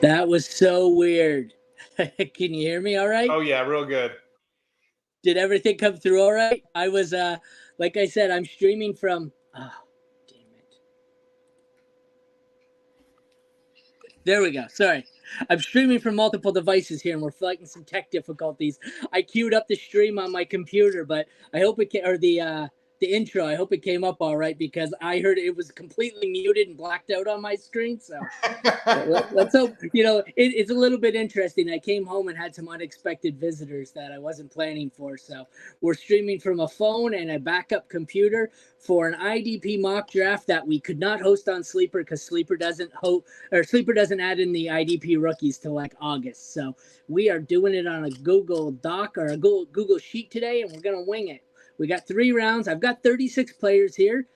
That was so weird. Can you hear me all right? Oh yeah, real good. Did everything come through all right? I was like I said, I'm streaming from damn it. There we go. Sorry. I'm streaming from multiple devices here and we're fighting some tech difficulties. I queued up the stream on my computer, but I hope it or the intro, I hope it came up all right because I heard it was completely muted and blacked out on my screen. So let's hope, it's a little bit interesting. I came home and had some unexpected visitors that I wasn't planning for. So we're streaming from a phone and a backup computer for an IDP mock draft that we could not host on Sleeper because Sleeper doesn't Sleeper doesn't add in the IDP rookies till like August. So we are doing it on a Google Doc or a Google Sheet today, and we're gonna wing it. We got 3 rounds. I've got 36 players here.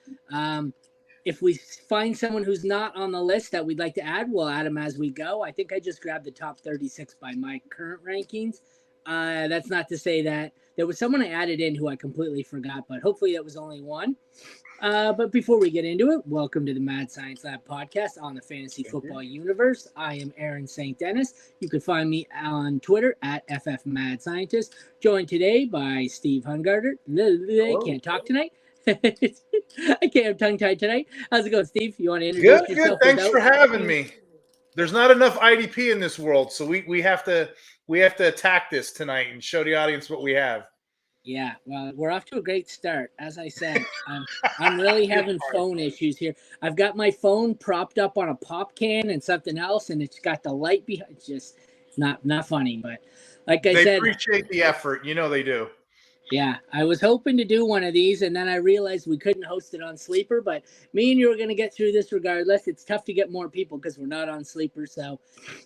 If we find someone who's not on the list that we'd like to add, we'll add them as we go. I think I just grabbed the top 36 by my current rankings. That's not to say that there was someone I added in who I completely forgot, but hopefully that was only one. But before we get into it, welcome to the Mad Science Lab podcast on the Fantasy Football Universe. I am Aaron St. Dennis. You can find me on Twitter at FFMadScientist. Joined today by Steve Hungarter. I can't talk tonight. I can't have tongue tied tonight. How's it going, Steve? You want to introduce yourself? Good. Thanks for having me. There's not enough IDP in this world, so we have to attack this tonight and show the audience what we have. Yeah, well, we're off to a great start. As I said, I'm really having phone issues here. I've got my phone propped up on a pop can and something else, and it's got the light behind. It's just not funny, but like I said, they appreciate the effort. You know they do. Yeah, I was hoping to do one of these, and then I realized we couldn't host it on Sleeper, but me and you are going to get through this regardless. It's tough to get more people because we're not on Sleeper. So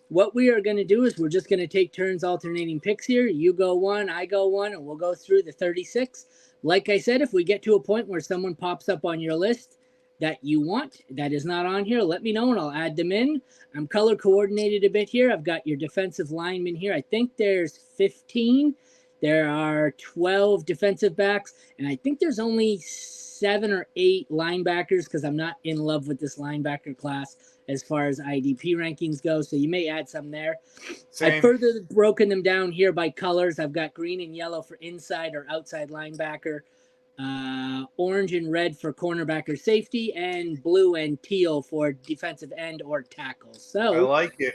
what we are going to do is we're just going to take turns alternating picks here. You go one, I go one, and we'll go through the 36. Like I said, if we get to a point where someone pops up on your list that you want that is not on here, let me know and I'll add them in. I'm color coordinated a bit here. I've got your defensive linemen here. I think there's 15. There are 12 defensive backs, and I think there's only 7 or 8 linebackers because I'm not in love with this linebacker class as far as IDP rankings go, so you may add some there. Same. I've further broken them down here by colors. I've got green and yellow for inside or outside linebacker, orange and red for cornerback or safety, and blue and teal for defensive end or tackle. So I like it.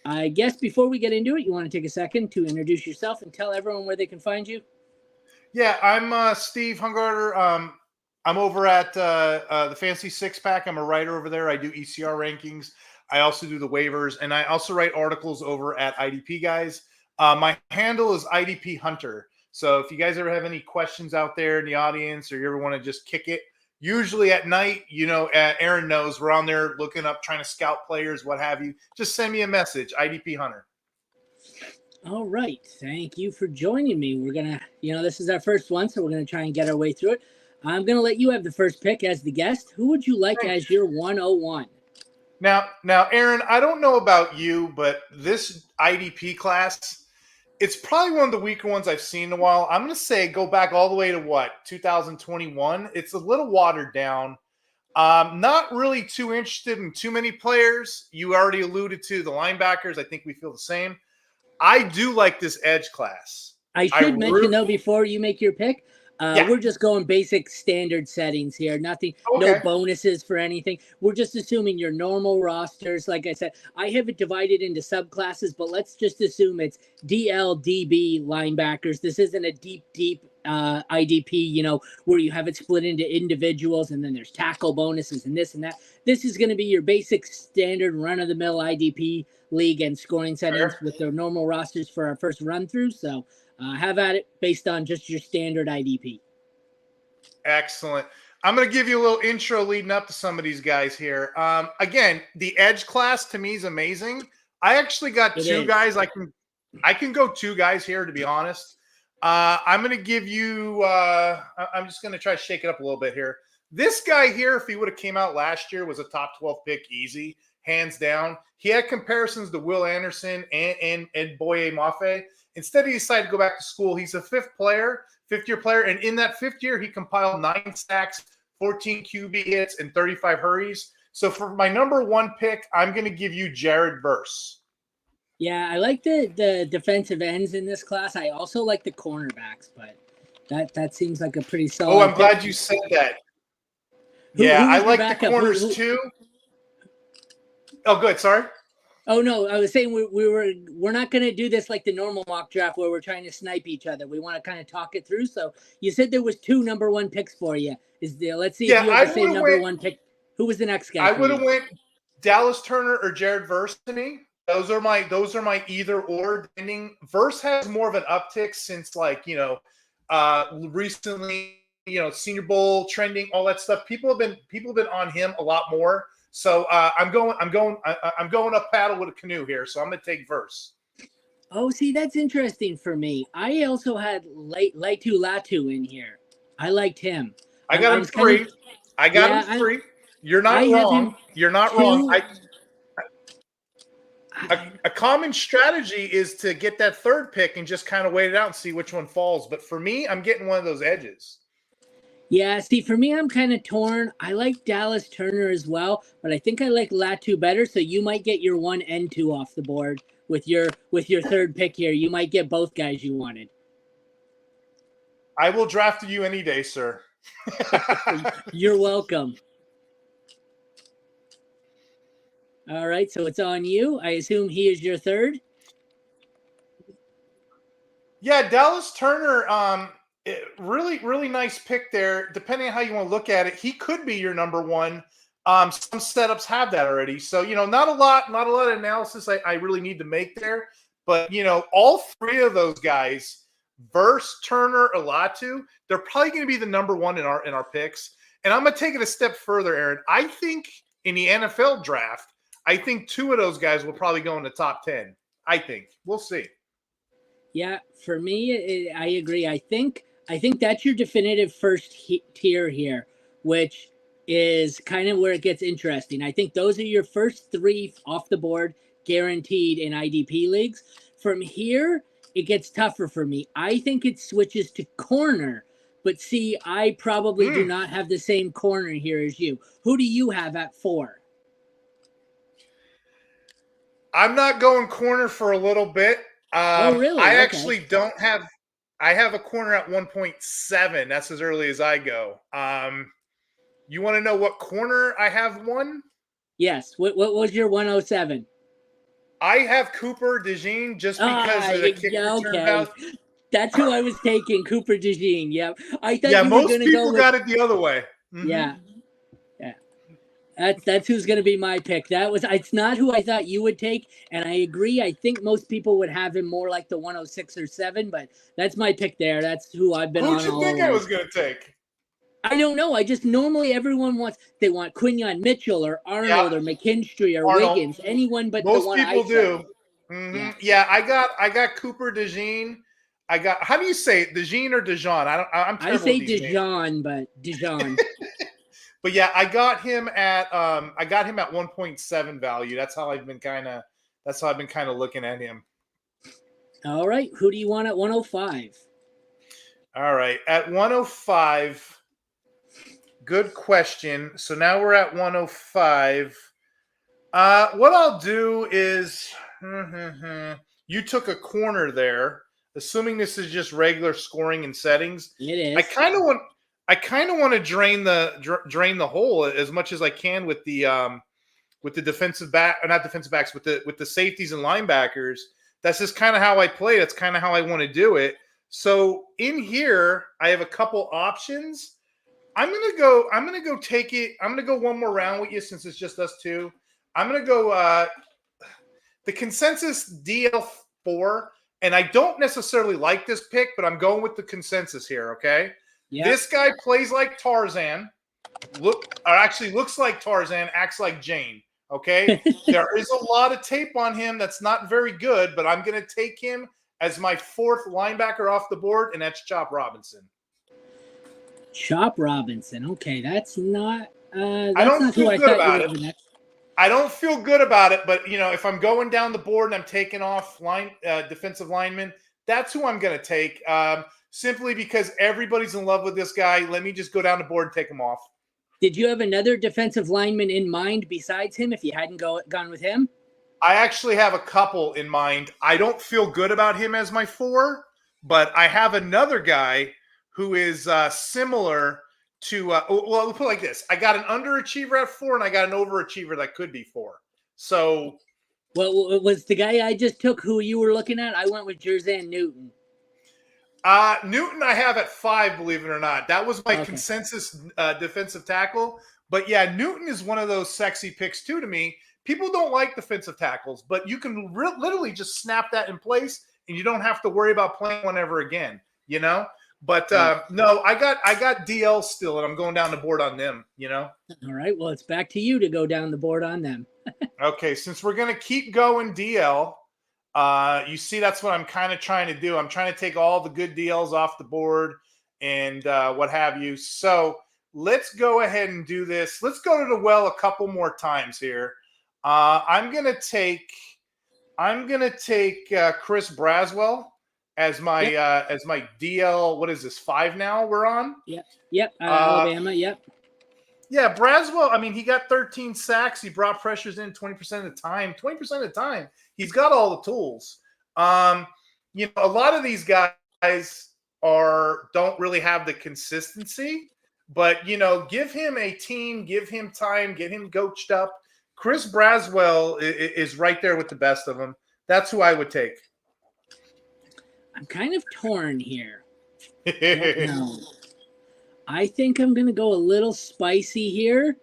I guess before we get into it, you want to take a second to introduce yourself and tell everyone where they can find you? Yeah, I'm Steve Hungarter. I'm over at the Fantasy Six Pack. I'm a writer over there. I do ECR rankings. I also do the waivers, and I also write articles over at IDP Guys. My handle is IDP Hunter. So if you guys ever have any questions out there in the audience or you ever want to just kick it, usually at night, Aaron knows we're on there looking up, trying to scout players, what have you. Just send me a message, IDP Hunter. All right. Thank you for joining me. We're going to, this is our first one, so we're going to try and get our way through it. I'm going to let you have the first pick as the guest. Who would you like as your 101? Now, Aaron, I don't know about you, but this IDP class, it's probably one of the weaker ones I've seen in a while. I'm going to say go back all the way to 2021. It's a little watered down. Not really too interested in too many players. You already alluded to the linebackers. I think we feel the same. I do like this edge class. I should mention, though, before you make your pick, we're just going basic standard settings here. Nothing, no bonuses for anything. We're just assuming your normal rosters. Like I said, I have it divided into subclasses, but let's just assume it's DL, DB linebackers. This isn't a deep IDP, where you have it split into individuals and then there's tackle bonuses and this and that. This is going to be your basic standard run-of-the-mill IDP league and scoring settings with their normal rosters for our first run-through. So have at it based on just your standard IDP. Excellent. I'm going to give you a little intro leading up to some of these guys here. Again, the edge class to me is amazing. I actually got two guys. I can go 2 guys here, to be honest. I'm going to give you I'm just going to try to shake it up a little bit here. This guy here, if he would have came out last year, was a top 12 pick, easy, hands down. He had comparisons to Will Anderson and Boye Mafe. Instead, he decided to go back to school. He's a fifth-year player, and in that 5th year, he compiled 9 sacks, 14 QB hits, and 35 hurries. So for my number 1 pick, I'm going to give you Jared Verse. Yeah, I like the defensive ends in this class. I also like the cornerbacks, but that seems like a pretty Oh, solid I'm pick. glad you said that. Who Yeah, I was your like the backup? corners too. Oh, good. Sorry. Oh no, I was saying we're not going to do this like the normal mock draft where we're trying to snipe each other. We want to kind of talk it through. So you said there was 2 number 1 picks for you. Let's see if Yeah, you have I the would same have number went. 1 pick. Who was the next guy I for would have you? went Dallas Turner or Jared Verse to me. Those are my either or. Depending, Verse has more of an uptick since recently, Senior Bowl trending, all that stuff. People have been on him a lot more. So I'm going up paddle with a canoe here. So I'm going to take Verse. Oh, see, that's interesting for me. I also had Laitu Latu in here. I liked him. I got I him was kind of 3. I got him yeah. 3. You're I not have him wrong. You're not wrong. 2. A common strategy is to get that third pick and just kind of wait it out and see which one falls. But for me, I'm getting one of those edges. Yeah, see, for me, I'm kind of torn. I like Dallas Turner as well, but I think I like Latu better. So you might get your 1 and 2 off the board with your third pick here. You might get both guys you wanted. I will draft you any day, sir. You're welcome. All right, so it's on you. I assume he is your third. Yeah, Dallas Turner, really, really nice pick there. Depending on how you want to look at it, he could be your number 1. Some setups have that already. So, not a lot of analysis I really need to make there. But, all 3 of those guys, Verse, Turner, Alatu, they're probably going to be the number 1 in our picks. And I'm going to take it a step further, Aaron. I think in the NFL draft, I think 2 of those guys will probably go in the top 10. I think. We'll see. Yeah, for me, I agree. I think that's your definitive first tier here, which is kind of where it gets interesting. I think those are your first 3 off the board, guaranteed in IDP leagues. From here, it gets tougher for me. I think it switches to corner, but see, I probably do not have the same corner here as you. Who do you have at 4? I'm not going corner for a little bit. Oh, really? I Okay. actually don't have. I have a corner at 1.7. That's as early as I go. You want to know what corner I have 1? Yes. What was your 107? I have Cooper DeJean just because of the kick return value. That's who I was taking, Cooper DeJean. Yep. I thought you were most going to people go with, got it the other way. Mm-hmm. Yeah. That's who's going to be my pick. It's not who I thought you would take, and I agree. I think most people would have him more like the 106 or 7, but that's my pick there. That's who I've been on. Who'd you think I was going to take? I don't know. I just normally everyone they want Quinyon Mitchell or Arnold or McKinstry or Wiggins, anyone but most the one people I do. Mm-hmm. Yeah, I got Cooper DeJean. I got, how do you say it, DeJean or Dijon? I say Dijon, but Dijon. But yeah, I got him at 1.7 value. That's how I've been kind of looking at him. All right, who do you want at 105? All right, at 105. Good question. So now we're at 105. What I'll do is, you took a corner there. Assuming this is just regular scoring and settings, it is. I kind of want to drain the hole as much as I can with the defensive back, or not defensive backs, with the safeties and linebackers. That's just kind of how I play. That's kind of how I want to do it. So in here, I have a couple options. I'm gonna go take it. I'm gonna go one more round with you since it's just us 2. I'm gonna go the consensus DL4. And I don't necessarily like this pick, but I'm going with the consensus here, okay? Yep. This guy plays like Tarzan, looks like Tarzan, acts like Jane, okay? There is a lot of tape on him that's not very good, but I'm going to take him as my 4th linebacker off the board, and that's Chop Robinson. Chop Robinson. Okay, that's not I don't feel good about it. I don't feel good about it, but if I'm going down the board and I'm taking off defensive linemen, that's who I'm going to take. Simply because everybody's in love with this guy. Let me just go down the board and take him off. Did you have another defensive lineman in mind besides him if you hadn't gone with him? I actually have a couple in mind. I don't feel good about him as my 4, but I have another guy who is similar to. Well, we'll put it like this: I got an underachiever at 4, and I got an overachiever that could be 4. So, well, was the guy I just took who you were looking at? I went with Jerzan Newton. Newton, I have at 5. Believe it or not, that was my consensus defensive tackle. But yeah, Newton is one of those sexy picks too to me. People don't like defensive tackles, but you can literally just snap that in place, and you don't have to worry about playing one ever again. You know. But no, I got DL still, and I'm going down the board on them. You know. All right. Well, it's back to you to go down the board on them. Okay, since we're gonna keep going DL, you see that's what I'm kind of trying to do. I'm trying to take all the good DLs off the board and what have you. So let's go ahead and do this. Let's go to the well a couple more times here. I'm gonna take Chris Braswell as my DL. What is this, 5 now we're on? Yep. Alabama. Yep. Yeah, Braswell, I mean, he got 13 sacks. He brought pressures in 20% of the time. 20% of the time, he's got all the tools. You know, a lot of these guys don't really have the consistency, but, you know, give him a team, give him time, get him coached up. Chris Braswell is right there with the best of them. That's who I would take. I'm kind of torn here. No. I think I'm going to go a little spicy here.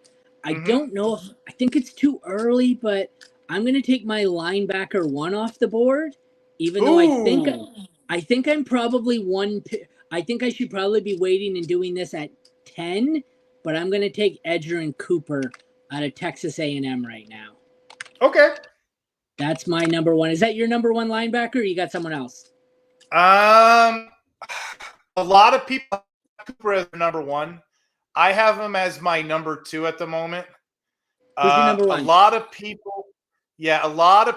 I don't know I think it's too early, but I'm going to take my linebacker 1 off the board, even though I think I'm probably I think I should probably be waiting and doing this at 10, but I'm going to take Edgerrin Cooper out of Texas A&M right now. Okay. That's my number 1. Is that your number 1 linebacker, or you got someone else? A lot of people Cooper as number 1. I have him as my number 2 at the moment. Who's your number 1? A lot of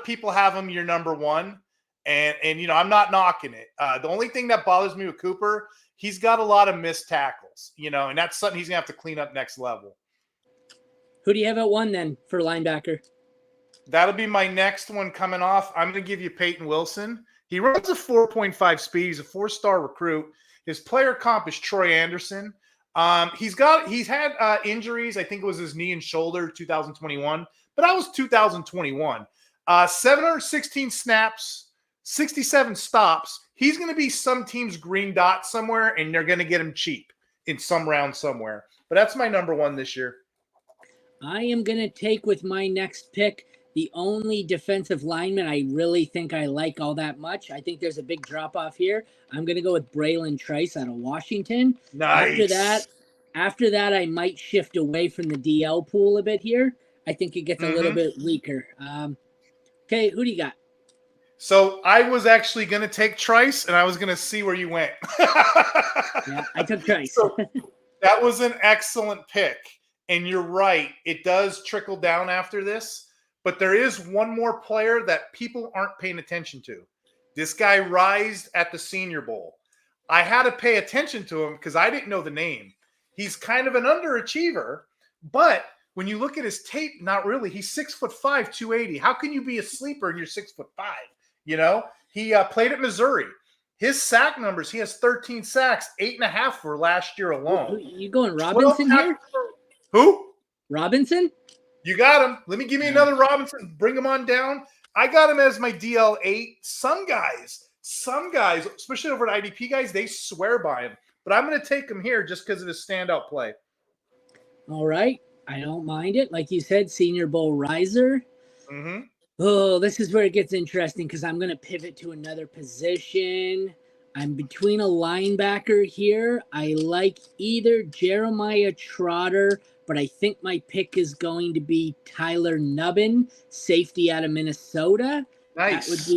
people have him your number 1, and you know, I'm not knocking it. The only thing that bothers me with Cooper, he's got a lot of missed tackles, you know, and that's something he's gonna have to clean up next level. Who do you have at 1 then for linebacker? That'll be my next one coming off. I'm gonna give you Peyton Wilson. He runs a 4.5 speed. He's a 4-star recruit. His player comp is Troy Anderson. He's had injuries. I think it was his knee and shoulder 2021, but that was 2021. 716 snaps, 67 stops. He's going to be some team's green dot somewhere, and they're going to get him cheap in some round somewhere. But that's my number 1 this year. I am going to take with my next pick the only defensive lineman I really think I like all that much. I think there's a big drop-off here. I'm going to go with Braylon Trice out of Washington. Nice. After that, I might shift away from the DL pool a bit here. I think it gets a little bit weaker. Okay, who do you got? So I was actually going to take Trice, and I was going to see where you went. Yeah, I took Trice. So that was an excellent pick. And you're right. It does trickle down after this. But there is one more player that people aren't paying attention to. This guy rised at the Senior Bowl. I had to pay attention to him because I didn't know the name. He's kind of an underachiever, but when you look at his tape, not really. He's 6'5", 280. How can you be a sleeper and you're 6'5"? You know, he played at Missouri. His sack numbers, he has 13 sacks, 8.5 for last year alone. You going Robinson here? Who? Robinson? You got him. Give me another Robinson. Bring him on down. I got him as my DL8. Some guys, especially over at IDP guys, they swear by him. But I'm going to take him here just because of his standout play. All right. I don't mind it. Like you said, Senior Bowl riser. Mm-hmm. Oh, this is where it gets interesting because I'm going to pivot to another position. I'm between a linebacker here. I like either Jeremiah Trotter, but I think my pick is going to be Tyler Nubbin, safety out of Minnesota. Nice.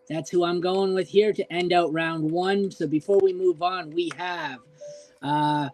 That's who I'm going with here to end out round 1. So before we move on, we have to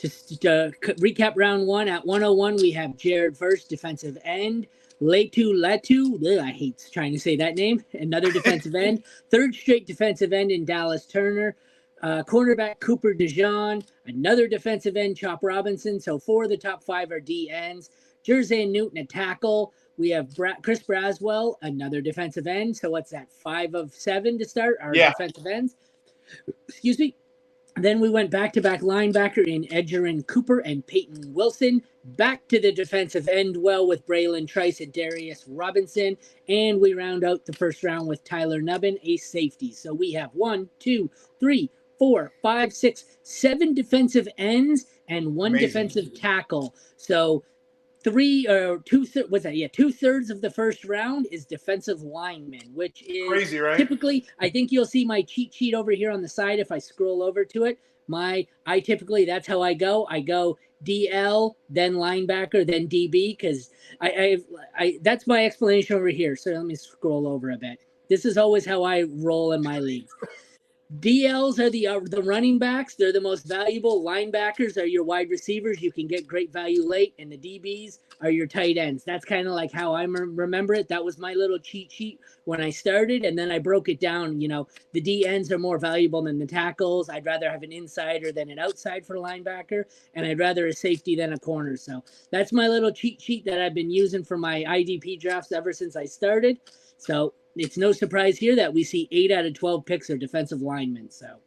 recap round 1 at 101. We have Jared Verse, defensive end. Letu, I hate trying to say that name. Another defensive end. Third straight defensive end in Dallas Turner. Cornerback Cooper DeJean. Another defensive end, Chop Robinson. So 4 of the top 5 are D ends. Jerzan Newton, a tackle. We have Chris Braswell, another defensive end. So what's that? 5 of 7 to start our defensive ends. Excuse me. Then we went back-to-back linebacker in Edgerrin Cooper and Peyton Wilson. Back to the defensive end well with Braylon Trice and Darius Robinson. And we round out the first round with Tyler Nubbin, a safety. So we have 1, 2, 3, 4, 5, 6, 7 defensive ends and 1 defensive tackle. So 2/3 of the first round is defensive linemen, which is crazy, right? Typically, I think you'll see my cheat sheet over here on the side if I scroll over to it. That's how I go. I go DL, then linebacker, then DB, because I that's my explanation over here. So let me scroll over a bit. This is always how I roll in my leagues. DLs are the running backs. They're the most valuable. Linebackers are your wide receivers. You can get great value late. And the DBs are your tight ends. That's kind of like how I remember it. That was my little cheat sheet when I started. And then I broke it down. The D ends are more valuable than the tackles. I'd rather have an insider than an outside for a linebacker. And I'd rather a safety than a corner. So that's my little cheat sheet that I've been using for my IDP drafts ever since I started. So it's no surprise here that we see 8 out of 12 picks are defensive linemen. So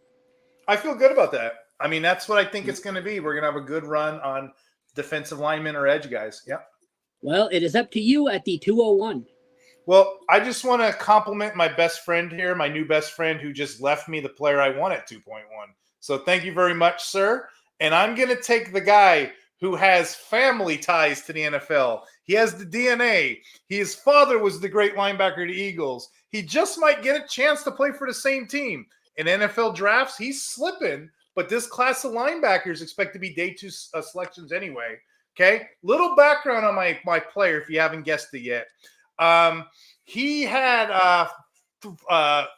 I feel good about that. I mean, that's what I think it's going to be. We're going to have a good run on defensive linemen or edge guys. Yeah. Well, it is up to you at the 201. Well, I just want to compliment my best friend here, my new best friend who just left me the player I want at 2.1. So thank you very much, sir. And I'm going to take the guy who has family ties to the NFL. He has the DNA. His father was the great linebacker of the Eagles. He just might get a chance to play for the same team. In NFL drafts, he's slipping, but this class of linebackers expect to be day 2 selections anyway. Okay? Little background on my player if you haven't guessed it yet. He had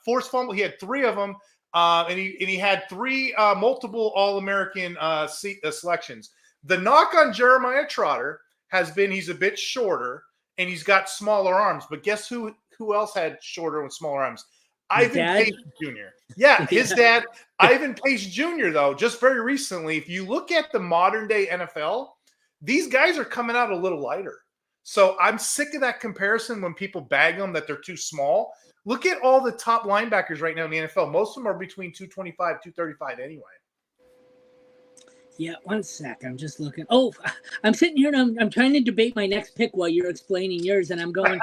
forced fumble. He had 3 of them, and he had 3 multiple All-American selections. The knock on Jeremiah Trotter has been he's a bit shorter and he's got smaller arms. But guess who else had shorter and smaller arms? Ivan Pace Jr. Yeah, his dad, Ivan Pace Jr., though, just very recently, if you look at the modern day NFL, these guys are coming out a little lighter. So I'm sick of that comparison when people bag them that they're too small. Look at all the top linebackers right now in the NFL. Most of them are between 225, 235 anyway. Yeah, one sec. I'm just looking. Oh, I'm sitting here and I'm trying to debate my next pick while you're explaining yours. And I'm going,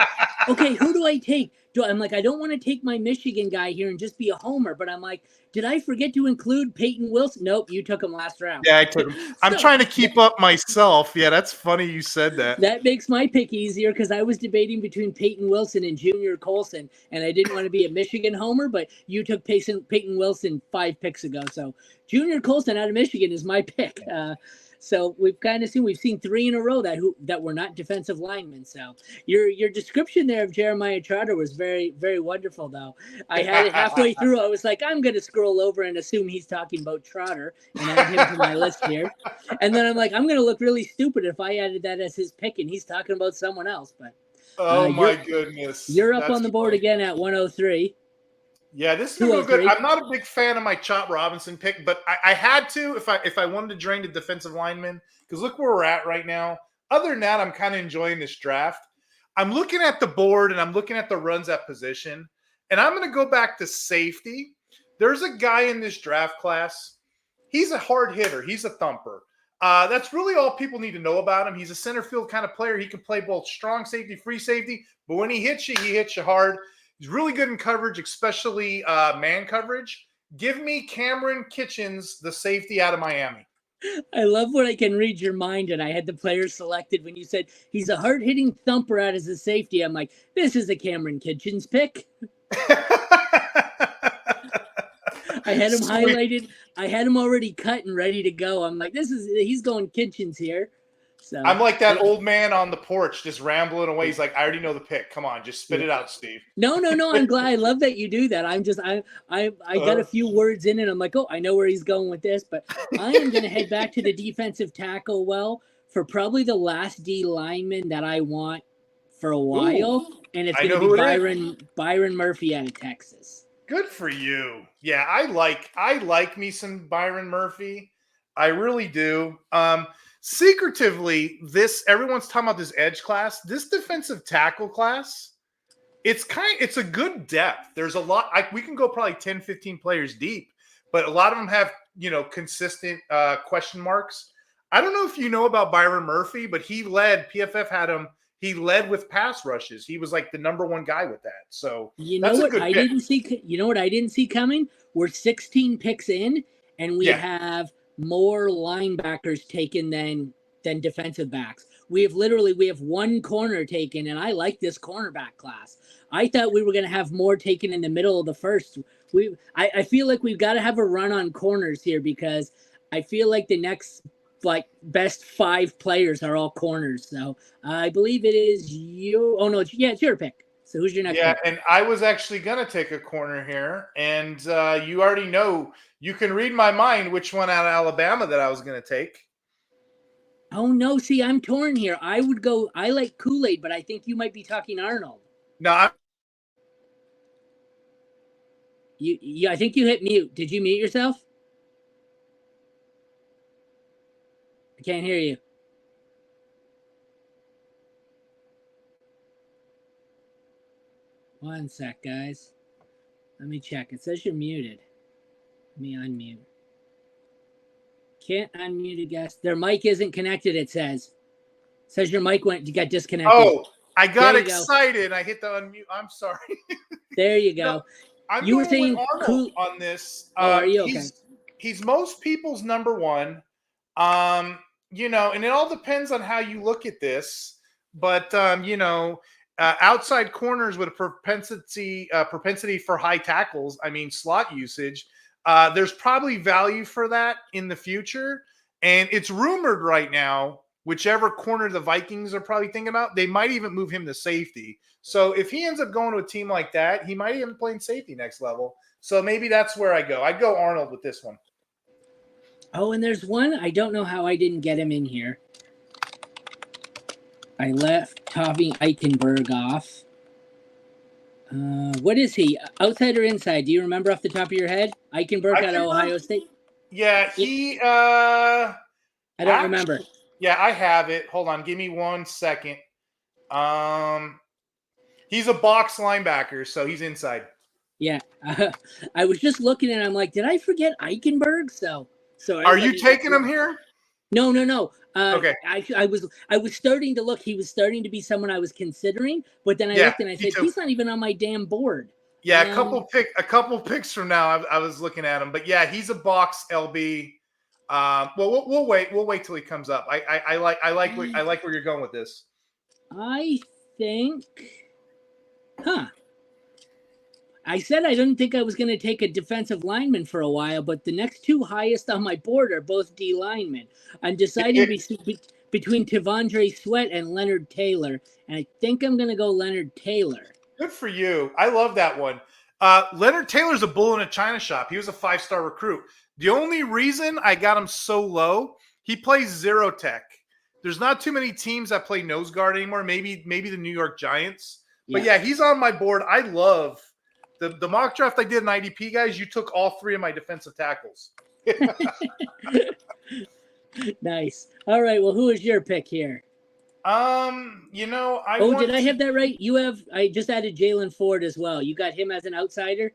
okay, who do I take? I'm like, I don't want to take my Michigan guy here and just be a homer. But I'm like, did I forget to include Peyton Wilson? Nope, you took him last round. Yeah, I took him. I'm trying to keep up myself. Yeah, that's funny you said that. That makes my pick easier because I was debating between Peyton Wilson and Junior Colson. And I didn't want to be a Michigan homer, but you took Peyton Wilson 5 picks ago. So Junior Colson out of Michigan is my pick. So we've seen 3 in a row that were not defensive linemen. So your description there of Jeremiah Trotter was very, very wonderful, though. I had it halfway through. I was like, I'm going to scroll over and assume he's talking about Trotter and add him to my list here. And then I'm like, I'm going to look really stupid if I added that as his pick and he's talking about someone else. But my goodness, you're up on the board again at 103. Yeah, this is real good. I'm not a big fan of my Chop Robinson pick, but I had to if I wanted to drain the defensive lineman, because look where we're at right now. Other than that, I'm kind of enjoying this draft. I'm looking at the board and I'm looking at the runs at position, and I'm going to go back to safety. There's a guy in this draft class. He's a hard hitter. He's a thumper. That's really all people need to know about him. He's a center field kind of player. He can play both strong safety, free safety, but when he hits you hard. He's really good in coverage, especially man coverage. Give me Cameron Kitchens, the safety out of Miami. I love when I can read your mind, and I had the player selected when you said he's a hard-hitting thumper out as a safety. I'm like, this is a Cameron Kitchens pick. I had him highlighted. I had him already cut and ready to go. I'm like, he's going Kitchens here. So I'm like that old man on the porch just rambling away. He's like, I already know the pick. Come on, just spit it out, Steve. No. I'm glad. I love that you do that. I got a few words in it. I'm like, oh, I know where he's going with this. But I am going to head back to the defensive tackle for probably the last D lineman that I want for a while. Ooh, and it's going to be Byron Murphy out of Texas. Good for you. Yeah, I like me some Byron Murphy. I really do. secretively, everyone's talking about this edge class, this defensive tackle class. It's a good depth. There's a lot. We can go probably 10, 15 players deep, but a lot of them have, consistent question marks. I don't know if you know about Byron Murphy, but PFF had him. He led with pass rushes. He was like the number one guy with that. So that's a good pick. You know what I didn't see coming? We're 16 picks in, and we have more linebackers taken than defensive backs. We have one corner taken, and I like this cornerback class. I thought we were going to have more taken in the middle of the first. I feel like we've got to have a run on corners here, because I feel like the next best 5 players are all corners. So I believe it is you. Oh no, it's your pick. So who's your next pick? And I was actually going to take a corner here, and you already know. You can read my mind which one out of Alabama that I was going to take. Oh no, see, I'm torn here. I like Kool-Aid, but I think you might be talking Arnold. No, I think you hit mute. Did you mute yourself? I can't hear you. One sec, guys. Let me check. It says you're muted. Let me unmute. Can't unmute a guest. Their mic isn't connected, it says. It says your mic got disconnected. Oh, I got excited. Go. I hit the unmute. I'm sorry. There you go. No, you were saying Arnold on this. Are you okay? He's most people's number one. And it all depends on how you look at this. But outside corners with a propensity for high tackles, slot usage, there's probably value for that in the future. And it's rumored right now, whichever corner the Vikings are probably thinking about, they might even move him to safety. So if he ends up going to a team like that, he might even play in safety next level. So maybe that's where I go. I'd go Arnold with this one. Oh, and there's one. I don't know how I didn't get him in here. I left Tommy Eichenberg off. What is he? Outside or inside? Do you remember off the top of your head? Eichenberg out of Ohio State? Yeah, I don't remember. Yeah, I have it. Hold on. Give me 1 second. He's a box linebacker, so he's inside. Yeah. I was just looking and I'm like, did I forget Eichenberg? So are you taking him here? No. Okay. I was starting to look. He was starting to be someone I was considering, but then I looked and I said, he's not even on my damn board. Yeah, a couple picks from now, I was looking at him, but yeah, he's a box LB. Well, we'll wait. We'll wait till he comes up. I like where you're going with this. I think, I said I didn't think I was going to take a defensive lineman for a while, but the next 2 highest on my board are both D linemen. I'm deciding between Tavondre Sweat and Leonard Taylor, and I think I'm going to go Leonard Taylor. Good for you. I love that one. Leonard Taylor's a bull in a china shop. He was a 5-star recruit. The only reason I got him so low, he plays zero tech. There's not too many teams that play nose guard anymore. Maybe the New York Giants. Yeah. But yeah, he's on my board. I love the mock draft I did in IDP, guys. You took all 3 of my defensive tackles. Nice. All right. Well, who is your pick here? Did I have that right? I just added Jalen Ford as well. You got him as an outsider?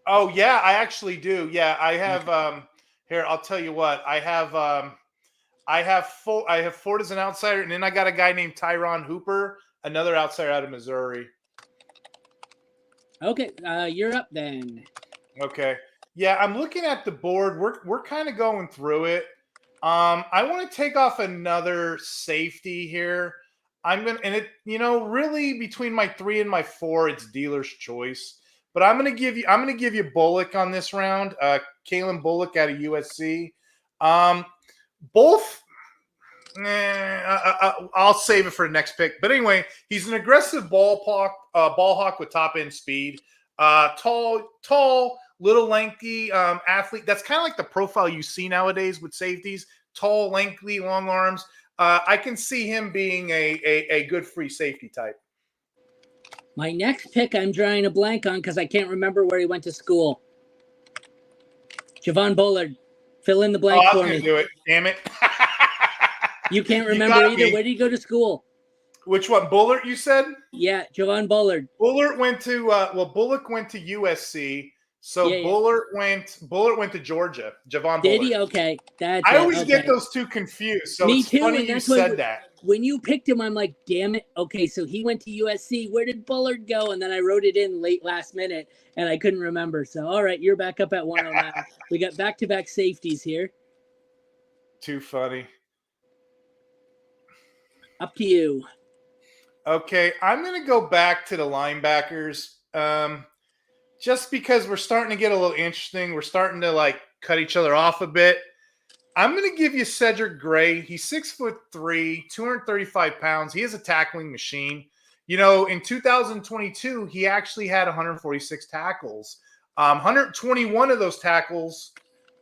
Oh yeah, I actually do. Yeah, I have here, I'll tell you what. I have Ford as an outsider, and then I got a guy named Tyron Hooper, another outsider out of Missouri. Okay, you're up then. Okay. Yeah, I'm looking at the board. We're kind of going through it. I want to take off another safety here. Really between my 3 and my 4, it's dealer's choice. But I'm gonna give you Bullock on this round. Kalen Bullock out of USC. Both. I'll save it for the next pick. But anyway, he's an aggressive ball hawk with top end speed. Tall, little lengthy athlete. That's kind of like the profile you see nowadays with safeties. Tall, lengthy, long arms. I can see him being a good free safety type. My next pick, I'm drawing a blank on because I can't remember where he went to school. Javon Bullard Fill in the Oh, blank I was for going me. to do it. Damn it. You can't You remember got either. me. Where did he go to school? Which one? Bullard, you said? Yeah, Javon Bullard. Bullard went to Bullock went to USC. So Yeah. Bullard went to Georgia. Javon Did Bullard. he? Okay, that's I it. always get Okay. those two confused. So Me it's too, funny and you that's why said that. when you picked him, I'm like, damn it. Okay, so he went to USC. Where did Bullard go? And then I wrote it in late last minute, and I couldn't remember. So, all right, you're back up at 109. We got back-to-back safeties here. Too funny. Up to you. Okay, I'm going to go back to the linebackers. Just because we're starting to get a little interesting. We're starting to like cut each other off a bit. I'm going to give you Cedric Gray. He's 6'3", 235 pounds. He is a tackling machine. You know, in 2022, he actually had 146 tackles. 121 of those tackles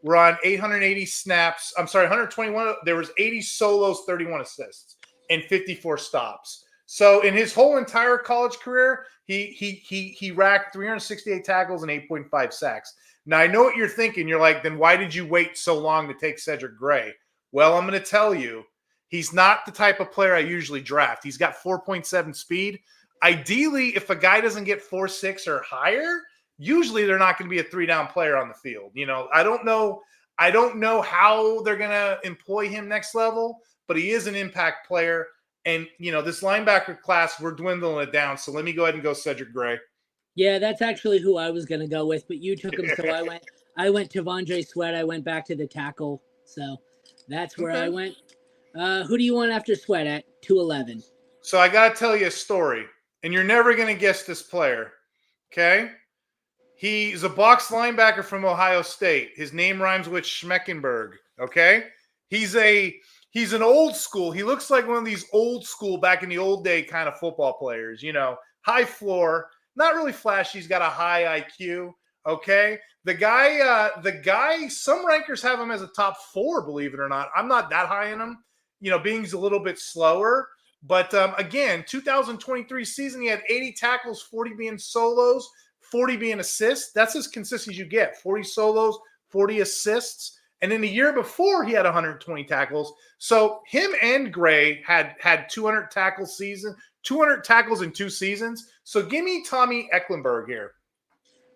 were on 880 snaps. I'm sorry, 121. There was 80 solos, 31 assists, and 54 stops. So in his whole entire college career, he racked 368 tackles and 8.5 sacks. Now, I know what you're thinking. You're like, then why did you wait so long to take Cedric Gray? Well, I'm going to tell you, he's not the type of player I usually draft. He's got 4.7 speed. Ideally, if a guy doesn't get 4.6 or higher, usually they're not going to be a 3-down player on the field. You know, I don't know how they're going to employ him next level, but he is an impact player. And, you know, this linebacker class, we're dwindling it down. So let me go ahead and go Cedric Gray. Yeah, that's actually who I was going to go with, but you took him, so I went to T'Vondre Sweat. I went back to the tackle, so that's where I went. Who do you want after Sweat at 211? So I got to tell you a story, and you're never going to guess this player, okay? He's a box linebacker from Ohio State. His name rhymes with Schmeckenberg, okay? He's an old school. He looks like one of these old school, back in the old day kind of football players, you know, high floor, not really flashy. He's got a high IQ, okay? The guy, some rankers have him as a top 4, believe it or not. I'm not that high in him, you know, being he's a little bit slower. But again, 2023 season, he had 80 tackles, 40 being solos, 40 being assists. That's as consistent as you get. 40 solos, 40 assists. And in the year before, he had 120 tackles. So him and Gray had 200 tackles in 2 seasons. So give me Tommy Ecklenberg here.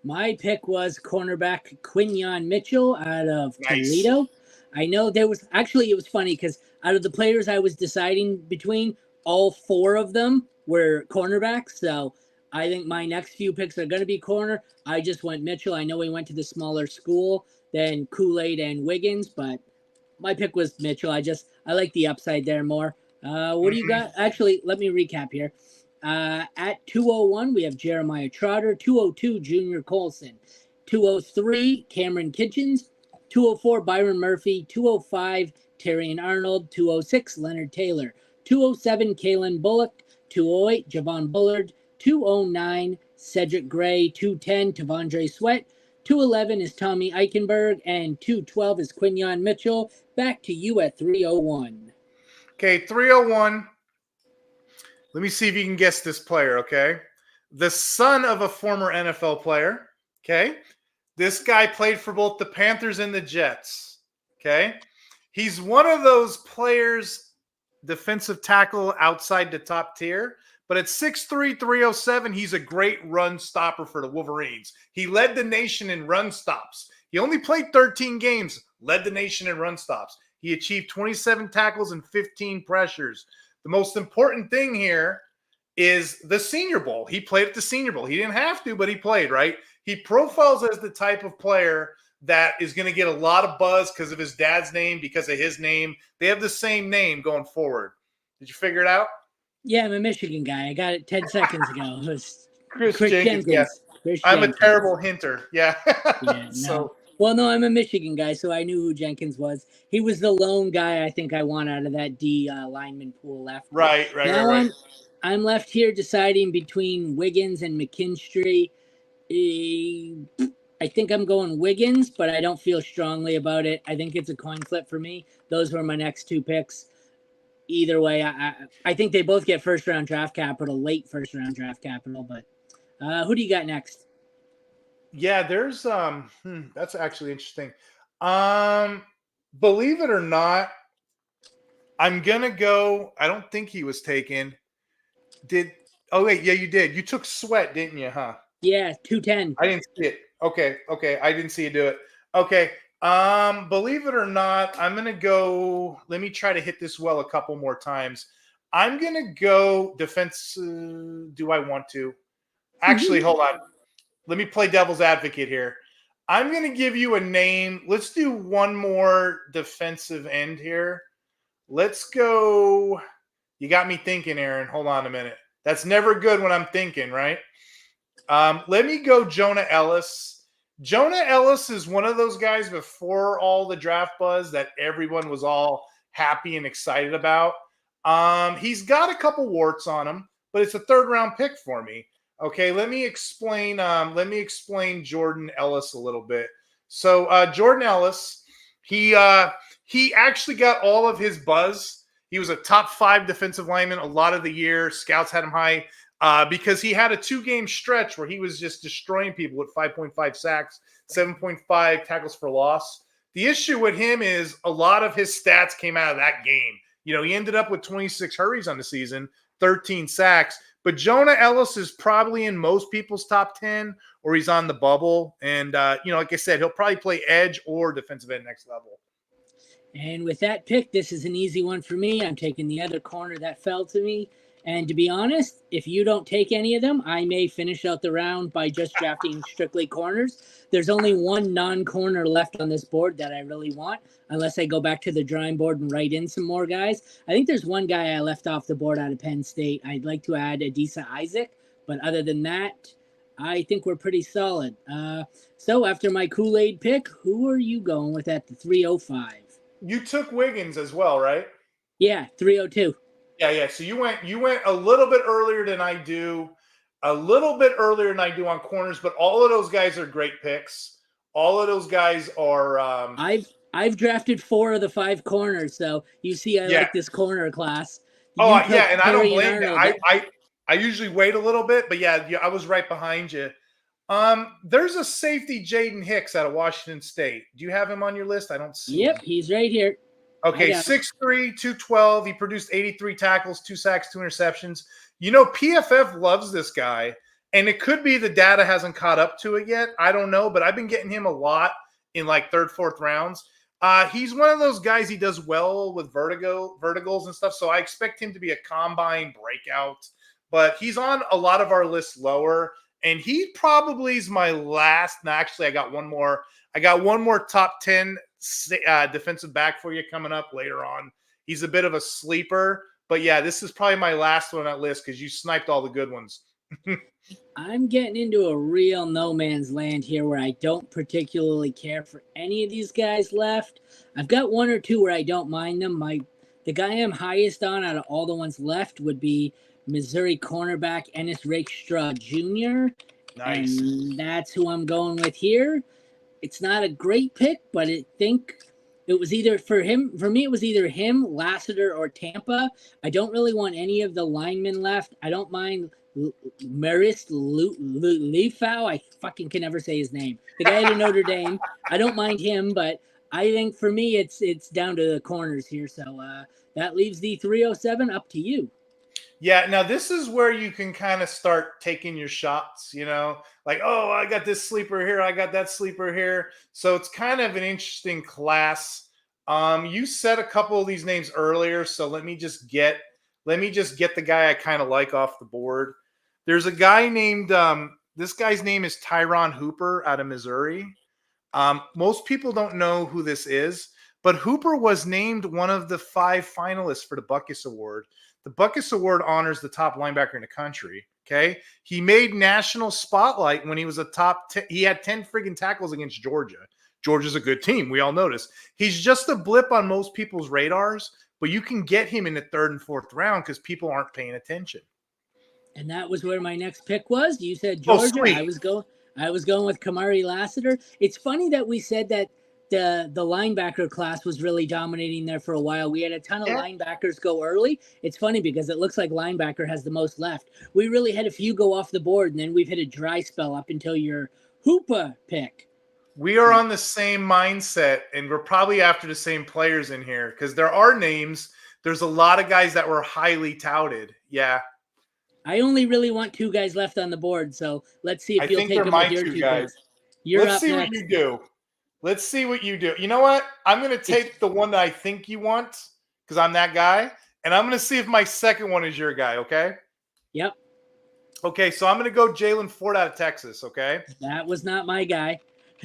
My pick was cornerback Quinyon Mitchell out of Toledo. I know it was funny because out of the players I was deciding between, all 4 of them were cornerbacks. So I think my next few picks are going to be corner. I just went Mitchell. I know he went to the smaller school than Kool-Aid and Wiggins, but my pick was Mitchell. I like the upside there more. What do you got? Actually, let me recap here. At 201, we have Jeremiah Trotter. 202, Junior Colson. 203, Cameron Kitchens. 204, Byron Murphy. 205, Terrian Arnold. 206, Leonard Taylor. 207, Kalen Bullock. 208, Javon Bullard. 209, Cedric Gray. 210, T'Vondre Sweat. 211 is Tommy Eichenberg, and 212 is Quinyon Mitchell. Back to you at 301. Okay, 301. Let me see if you can guess this player, okay? The son of a former NFL player, okay? This guy played for both the Panthers and the Jets, okay? He's one of those players, defensive tackle outside the top tier, but at 6'3", 307, he's a great run stopper for the Wolverines. He led the nation in run stops. He only played 13 games, led the nation in run stops. He achieved 27 tackles and 15 pressures. The most important thing here is the Senior Bowl. He played at the Senior Bowl. He didn't have to, but he played, right? He profiles as the type of player that is going to get a lot of buzz because of his dad's name, because of his name. They have the same name going forward. Did you figure it out? Yeah, I'm a Michigan guy. I got it 10 seconds ago. It was Chris Jenkins. Yeah. Chris I'm Jenkins. a terrible hinter. Yeah. Yeah, no. Well, no, I'm a Michigan guy, so I knew who Jenkins was. He was the lone guy I think I want out of that D lineman pool left. Right. I'm left here deciding between Wiggins and McKinstry. I think I'm going Wiggins, but I don't feel strongly about it. I think it's a coin flip for me. Those were my next 2 picks. Either way, I think they both get first-round draft capital, late first-round draft capital. But who do you got next? Yeah, there's that's actually interesting. I'm believe it or not, I'm gonna go. I don't think he was taken. Did oh wait, yeah, you did. You took Sweat, didn't you, huh? Yeah, 210. I didn't see it. Okay. I didn't see you do it. Okay. Believe it or not, I'm gonna go. Let me try to hit this well a couple more times. I'm gonna go defense. Do I want to? Actually, hold on. Let me play devil's advocate here. I'm gonna give you a name. Let's do one more defensive end here. Let's go. You got me thinking, Aaron. Hold on a minute. That's never good when I'm thinking, right? Let me go Jonah Ellis. Jonah Ellis is one of those guys before all the draft buzz that everyone was all happy and excited about. He's got a couple warts on him, but it's a third round pick for me. Okay, let me explain. Jordan Ellis a little bit. So Jordan Ellis, he actually got all of his buzz. He was a top 5 defensive lineman a lot of the year. Scouts had him high. Because he had a 2-game stretch where he was just destroying people with 5.5 sacks, 7.5 tackles for loss. The issue with him is a lot of his stats came out of that game. You know, he ended up with 26 hurries on the season, 13 sacks. But Jonah Ellis is probably in most people's top 10, or he's on the bubble. And, like I said, he'll probably play edge or defensive end next level. And with that pick, this is an easy one for me. I'm taking the other corner that fell to me. And to be honest, if you don't take any of them, I may finish out the round by just drafting strictly corners. There's only one non-corner left on this board that I really want, unless I go back to the drawing board and write in some more guys. I think there's one guy I left off the board out of Penn State. I'd like to add Adisa Isaac, but other than that, I think we're pretty solid. So after my Kool-Aid pick, who are you going with at the 305? You took Wiggins as well, right? Yeah, 302. Yeah. So you went a little bit earlier than I do, on corners, but all of those guys are great picks. All of those guys are. I've drafted 4 of the 5 corners, so you see, I like this corner class. And I don't blame you. I usually wait a little bit, but yeah, I was right behind you. There's a safety, Jaden Hicks, out of Washington State. Do you have him on your list? I don't see him. He's right here. Okay, 6'3", 212. He produced 83 tackles, 2 sacks, 2 interceptions. You know, PFF loves this guy, and it could be the data hasn't caught up to it yet. I don't know, but I've been getting him a lot in like 3rd, 4th rounds. He's one of those guys, he does well with verticals and stuff, so I expect him to be a combine breakout. But he's on a lot of our lists lower, and he probably is my last. No, actually, I got one more. Top 10 defensive back for you coming up later on. He's a bit of a sleeper, but yeah, this is probably my last one on that list because you sniped all the good ones. I'm getting into a real no man's land here where I don't particularly care for any of these guys left. I've got 1 or 2 where I don't mind them. The guy I'm highest on out of all the ones left would be Missouri cornerback Ennis Rakestraw Jr. Nice. And that's who I'm going with here. It's not a great pick, but I think it was either for him. For me, it was either him, Lassiter, or Tampa. I don't really want any of the linemen left. I don't mind Maris Leafau. I fucking can never say his name. The guy at Notre Dame. I don't mind him, but I think for me, it's down to the corners here. So that leaves the 307 up to you. Yeah, now this is where you can kind of start taking your shots, like, oh, I got this sleeper here, I got that sleeper here. So it's kind of an interesting class. You said a couple of these names earlier, so let me just get the guy I kind of like off the board. There's a guy named this guy's name is Tyron Hooper out of Missouri. Most people don't know who this is, but Hooper was named one of the 5 finalists for the Butkus Award. The Butkus Award honors the top linebacker in the country. Okay. He made national spotlight when he was a top 10. He had 10 friggin' tackles against Georgia. Georgia's a good team. We all notice. He's just a blip on most people's radars, but you can get him in the 3rd and 4th round because people aren't paying attention. And that was where my next pick was. You said Georgia. Oh, I was going with Kamari Lassiter. It's funny that we said that the linebacker class was really dominating there for a while. We had a ton of linebackers go early. It's funny because it looks like linebacker has the most left. We really had a few go off the board, and then we've hit a dry spell up until your Hooper pick. We are on the same mindset, and we're probably after the same players in here because there are names. There's a lot of guys that were highly touted. Yeah. I only really want 2 guys left on the board, so let's see if you'll take them with your 2 guys. picks. You're Let's up see next. what you do. Let's see what you do. You know what? I'm going to take the one that I think you want because I'm that guy, and I'm going to see if my second one is your guy, okay? Yep. Okay, so I'm going to go Jalen Ford out of Texas, okay? That was not my guy.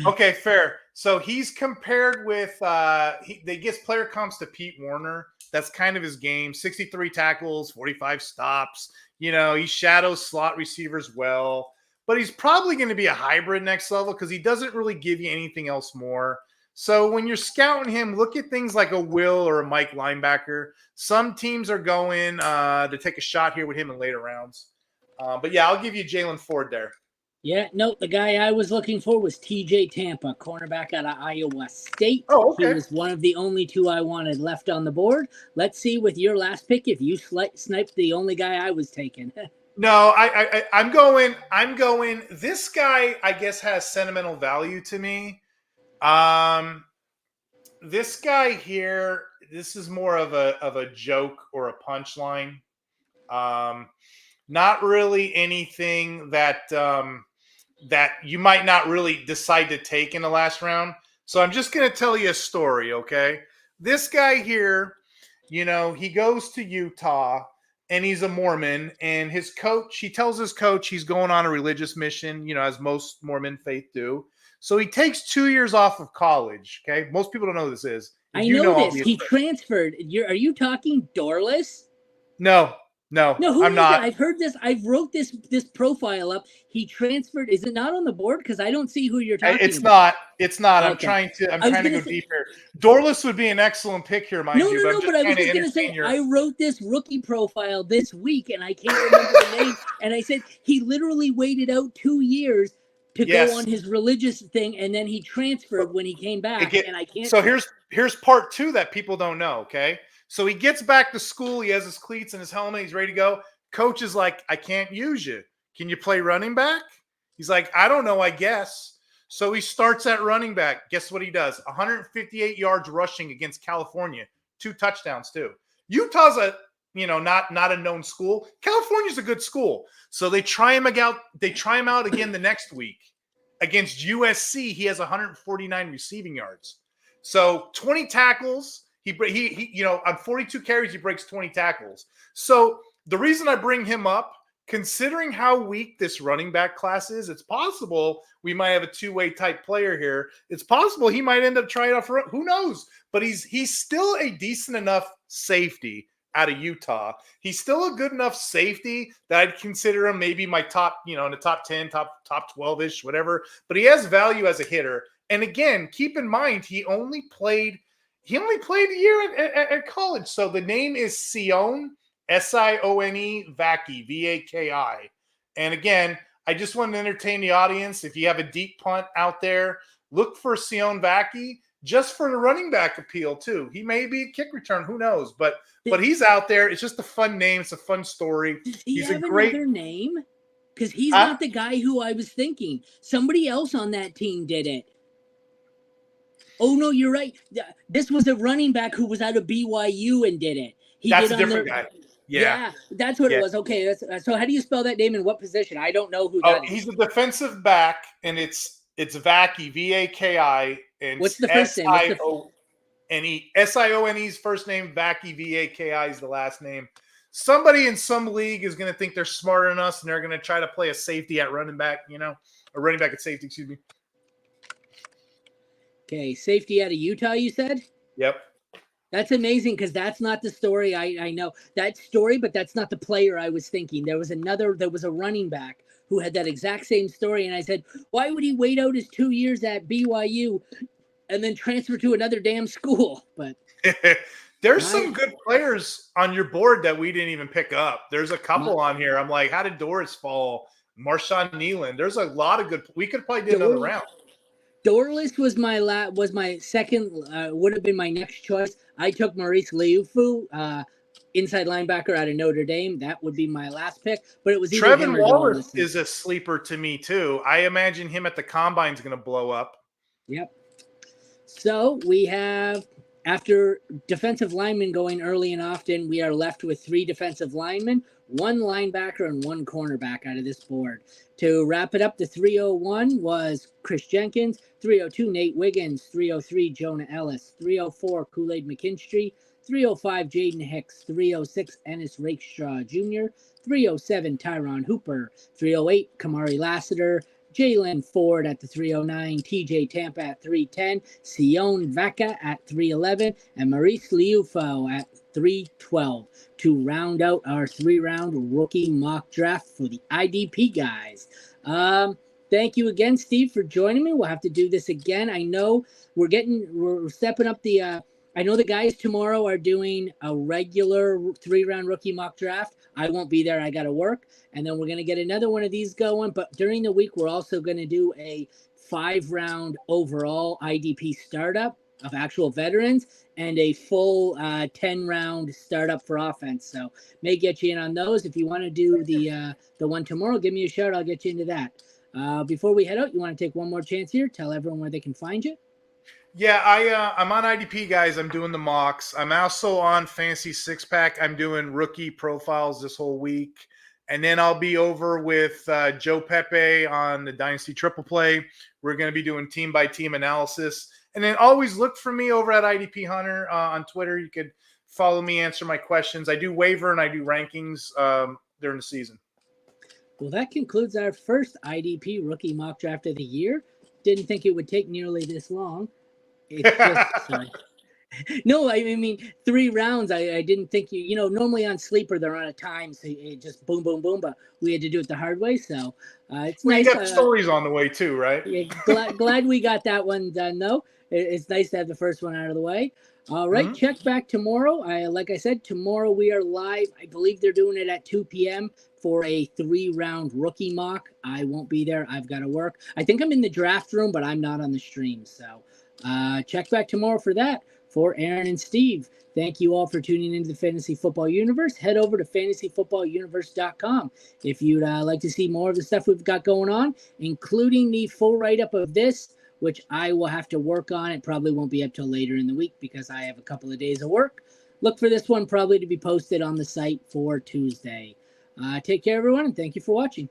Okay, fair. So he's compared with they guess player comps to Pete Warner. That's kind of his game. 63 tackles, 45 stops. You know, he shadows slot receivers well, but he's probably going to be a hybrid next level because he doesn't really give you anything else more. So when you're scouting him, look at things like a Will or a Mike linebacker. Some teams are going to take a shot here with him in later rounds. But yeah, I'll give you Jalen Ford there. Yeah, no, the guy I was looking for was TJ Tampa, cornerback out of Iowa State. Oh, okay. He was one of the only 2 I wanted left on the board. Let's see with your last pick if you sniped the only guy I was taking. No, I'm going. This guy, I guess, has sentimental value to me. This guy here, this is more of a joke or a punchline. Not really anything that that you might not really decide to take in the last round. So I'm just going to tell you a story, okay? This guy here, you know, he goes to Utah and he's a Mormon, and his coach, he tells his coach he's going on a religious mission, you know, as most Mormon faith do. So he takes 2 years off of college, okay? Most people don't know who this is. I know this. He transferred. Are you talking Dorless? No, who I'm not. I've heard this. I've wrote this profile up. He transferred. Is it not on the board? Because I don't see who you're talking about. It's not. Okay. I'm trying to go deeper. Dorless would be an excellent pick here, mind you. No, but I was just going to say, I wrote this rookie profile this week, and I can't remember the name. And I said he literally waited out 2 years to go on his religious thing, and then he transferred when he came back. And I can't. So here's part 2 that people don't know, okay? So he gets back to school. He has his cleats and his helmet. He's ready to go. Coach is like, I can't use you. Can you play running back? He's like, I don't know, I guess. So he starts at running back. Guess what he does? 158 yards rushing against California. 2 touchdowns, too. Utah's not a known school. California's a good school. So they try him out. They try him out again the next week. Against USC, he has 149 receiving yards. So 20 tackles. He on 42 carries, he breaks 20 tackles. So the reason I bring him up, considering how weak this running back class is, it's possible we might have a 2-way type player here. It's possible he might end up trying out for it. Who knows? But he's still a decent enough safety out of Utah. He's still a good enough safety that I'd consider him maybe my top, in the top 10, top 12-ish, whatever. But he has value as a hitter. And again, keep in mind, he only played a year at college. So the name is Sione, Sione Vaki, Vaki. And again, I just want to entertain the audience. If you have a deep punt out there, look for Sione Vaki just for the running back appeal too. He may be a kick return, who knows? But he's out there. It's just a fun name. It's a fun story. He's a great name because he's not the guy who I was thinking. Somebody else on that team did it. Oh, no, you're right. This was a running back who was out of BYU and did it. That's a different guy. Yeah, that's what it was. Okay, so how do you spell that name and what position? I don't know who that is. He's a defensive back, and it's Vaki, Vaki. And what's the first name? S-I-O-N-E. S-I-O-N-E's first name, Vaki, Vaki is the last name. Somebody in some league is going to think they're smarter than us, and they're going to try to play a safety at running back, a running back at safety, excuse me. Okay, safety out of Utah, you said? Yep. That's amazing because that's not the story. I know that story, but that's not the player I was thinking. There was a running back who had that exact same story. And I said, why would he wait out his 2 years at BYU and then transfer to another damn school? But there's some good players on your board that we didn't even pick up. There's a couple on here. I'm like, how did Doris fall? Marshawn Nealon. There's a lot of good. We could probably do another round. Dorless was my second, would have been my next choice. I took Maurice Liufu, inside linebacker out of Notre Dame. That would be my last pick, but it was either Trevin Wallace is a sleeper to me too. I imagine him at the combine is going to blow up. Yep. So we have, after defensive linemen going early and often, we are left with 3 defensive linemen, 1 linebacker, and 1 cornerback out of this board. To wrap it up, the 301 was Chris Jenkins, 302 Nate Wiggins, 303 Jonah Ellis, 304 Kool-Aid McKinstry, 305 Jaden Hicks, 306 Ennis Rakestraw Jr., 307 Tyron Hooper, 308 Kamari Lassiter, Jalen Ford at the 309, TJ Tampa at 310, Sion Vaca at 311, and Maurice Liufo at 312 to round out our 3-round rookie mock draft for the IDP guys. Thank you again, Steve, for joining me. We'll have to do this again. I know we're stepping up the I know the guys tomorrow are doing a regular 3-round rookie mock draft. I won't be there. I got to work. And then we're going to get another one of these going. But during the week, we're also going to do a 5-round overall IDP startup of actual veterans and a full 10-round startup for offense. So may get you in on those. If you want to do the one tomorrow, give me a shout. I'll get you into that. Before we head out, you want to take one more chance here? Tell everyone where they can find you. Yeah, I'm on IDP, guys. I'm doing the mocks. I'm also on Fantasy Six Pack. I'm doing rookie profiles this whole week. And then I'll be over with Joe Pepe on the Dynasty Triple Play. We're going to be doing team-by-team analysis. And then always look for me over at IDP Hunter on Twitter. You could follow me, answer my questions. I do waiver and I do rankings during the season. Well, that concludes our first IDP rookie mock draft of the year. Didn't think it would take nearly this long. It's just no, I mean 3 rounds. I didn't think normally on Sleeper they're on a time, so it just boom, boom, boom. But we had to do it the hard way, so it's nice. You got stories on the way too, right? Yeah, glad we got that one done. Though it's nice to have the first one out of the way. All right, check back tomorrow. Like I said, tomorrow we are live. I believe they're doing it at 2 p.m. for a 3-round rookie mock. I won't be there. I've got to work. I think I'm in the draft room, but I'm not on the stream. So check back tomorrow for that. For Aaron and Steve, thank you all for tuning into the Fantasy Football Universe. Head over to fantasyfootballuniverse.com if you'd like to see more of the stuff we've got going on, including the full write-up of this, which I will have to work on. It probably won't be up till later in the week because I have a couple of days of work. Look for this one probably to be posted on the site for Tuesday. Take care, everyone, and thank you for watching.